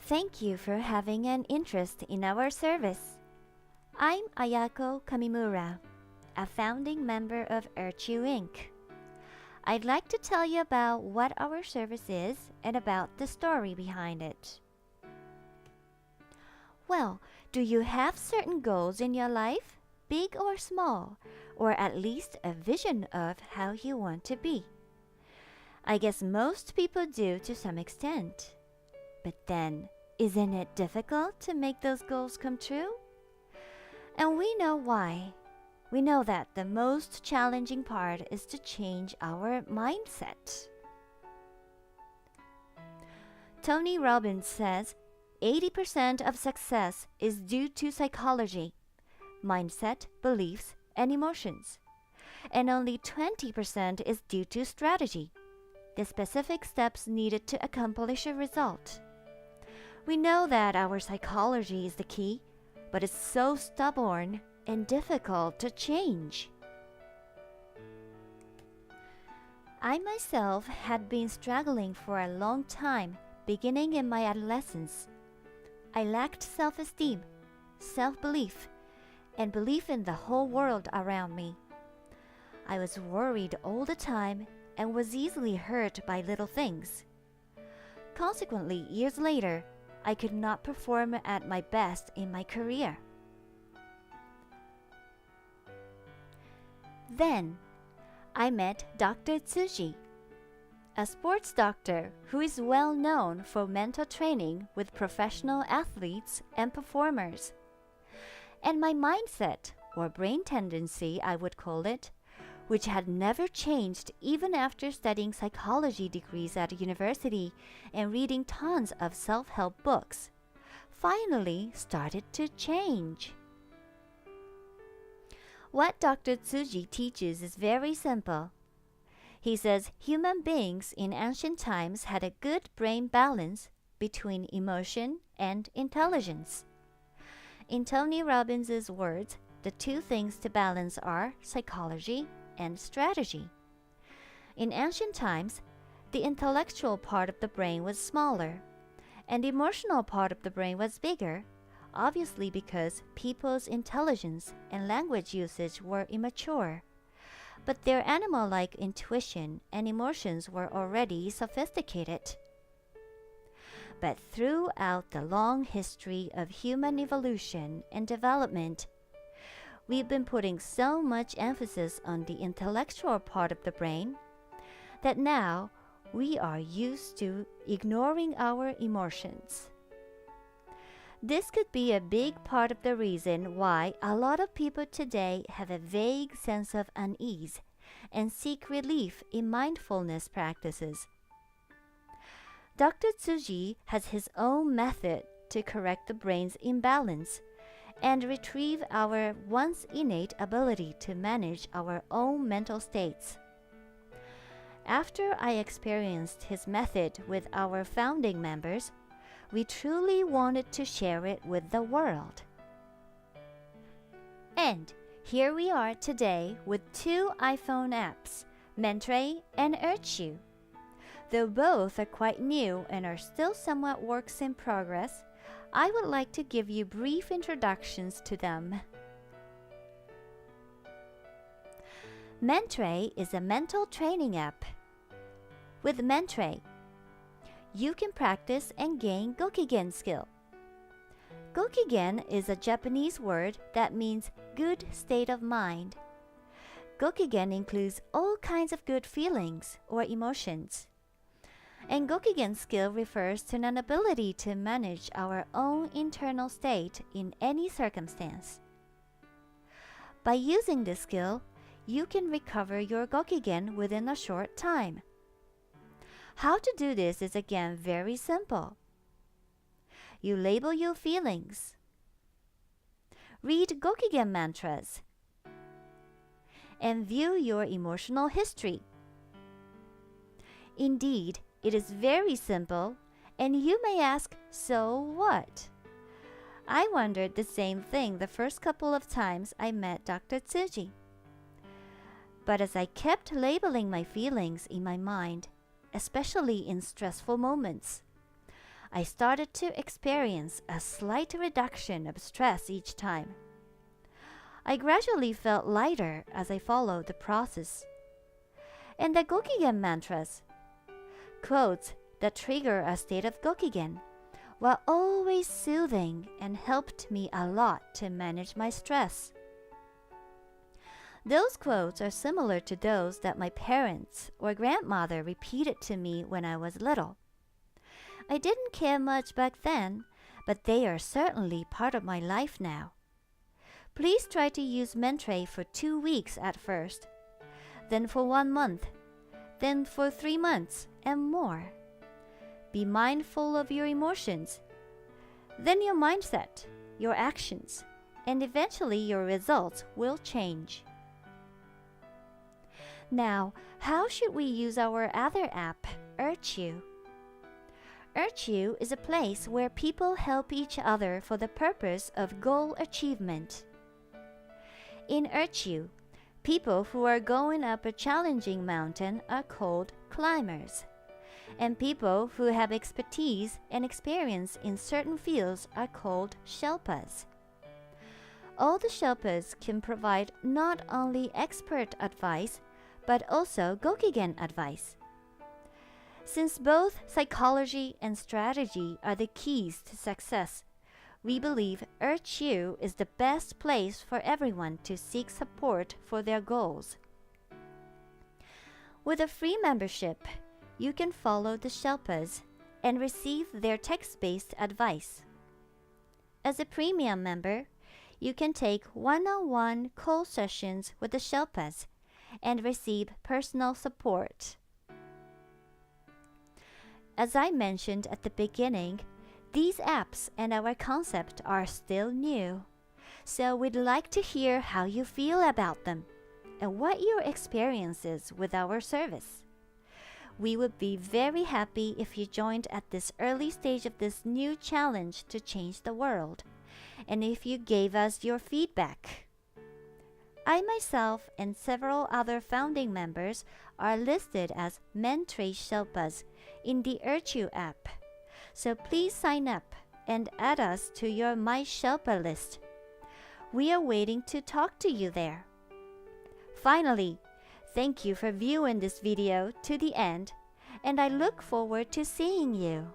Thank you for having an interest in our service. I'm Ayako Kamimura, a founding member of EARCH-YOU Inc. I'd like to tell you about what our service is and about the story behind it. Well, do you have certain goals in your life, big or small, or at least a vision of how you want to be? I guess most people do to some extent. But then, isn't it difficult to make those goals come true? And we know why. We know that the most challenging part is to change our mindset. Tony Robbins says 80% of success is due to psychology, mindset, beliefs, and emotions. And only 20% is due to strategy, the specific steps needed to accomplish a result. We know that our psychology is the key, but it's so stubborn and difficult to change. I myself had been struggling for a long time, beginning in my adolescence. I lacked self-esteem, self-belief, and belief in the whole world around me. I was worried all the time and was easily hurt by little things. Consequently, years later, I could not perform at my best in my career. Then, I met Dr. Tsuji, a sports doctor who is well known for mental training with professional athletes and performers. And my mindset, or brain tendency I would call it, which had never changed even after studying psychology degrees at a university and reading tons of self-help books, finally started to change. What Dr. Tsuji teaches is very simple. He says human beings in ancient times had a good brain balance between emotion and intelligence. In Tony Robbins' words, the two things to balance are psychology and strategy. In ancient times, the intellectual part of the brain was smaller, and the emotional part of the brain was bigger, obviously because people's intelligence and language usage were immature. But their animal-like intuition and emotions were already sophisticated. But throughout the long history of human evolution and development, we've been putting so much emphasis on the intellectual part of the brain that now we are used to ignoring our emotions. This could be a big part of the reason why a lot of people today have a vague sense of unease and seek relief in mindfulness practices. Dr. Tsuji has his own method to correct the brain's imbalance and retrieve our once innate ability to manage our own mental states. After I experienced his method with our founding members, we truly wanted to share it with the world. And here we are today with two iPhone apps, MENTRAI and EARCH-YOU. Though both are quite new and are still somewhat works in progress, I would like to give you brief introductions to them. MENTRAI is a mental training app. With MENTRAI, you can practice and gain GOKIGEN Skill. GOKIGEN is a Japanese word that means good state of mind. GOKIGEN includes all kinds of good feelings or emotions. And GOKIGEN Skill refers to an ability to manage our own internal state in any circumstance. By using this skill, you can recover your GOKIGEN within a short time. How to do this is again very simple. You label your feelings. Read GOKIGEN mantras. And view your emotional history. Indeed, it is very simple, and you may ask, so what? I wondered the same thing the first couple of times I met Dr. Tsuji. But as I kept labeling my feelings in my mind, especially in stressful moments, I started to experience a slight reduction of stress each time. I gradually felt lighter as I followed the process. And the Gokigen mantras, quotes that trigger a state of Gokigen, were always soothing and helped me a lot to manage my stress. Those quotes are similar to those that my parents or grandmother repeated to me when I was little. I didn't care much back then, but they are certainly part of my life now. Please try to use MENTRAI for 2 weeks at first, then for 1 month, then for 3 months and more. Be mindful of your emotions, then your mindset, your actions, and eventually your results will change. Now, how should we use our other app, EARCH-YOU? EARCH-YOU is a place where people help each other for the purpose of goal achievement. In EARCH-YOU, people who are going up a challenging mountain are called climbers, and people who have expertise and experience in certain fields are called Sherpas. All the Sherpas can provide not only expert advice, but also Gokigen advice. Since both psychology and strategy are the keys to success, we believe EARCH-YOU is the best place for everyone to seek support for their goals. With a free membership, you can follow the Sherpas and receive their text-based advice. As a premium member, you can take one-on-one call sessions with the Sherpas and receive personal support. As I mentioned at the beginning, these apps and our concept are still new, so we'd like to hear how you feel about them and what your experience is with our service. We would be very happy if you joined at this early stage of this new challenge to change the world, and if you gave us your feedback. I myself and several other founding members are listed as MENTRAI Sherpas in the EARCH-YOU app, so please sign up and add us to your My Sherpa list. We are waiting to talk to you there. Finally, thank you for viewing this video to the end, and I look forward to seeing you.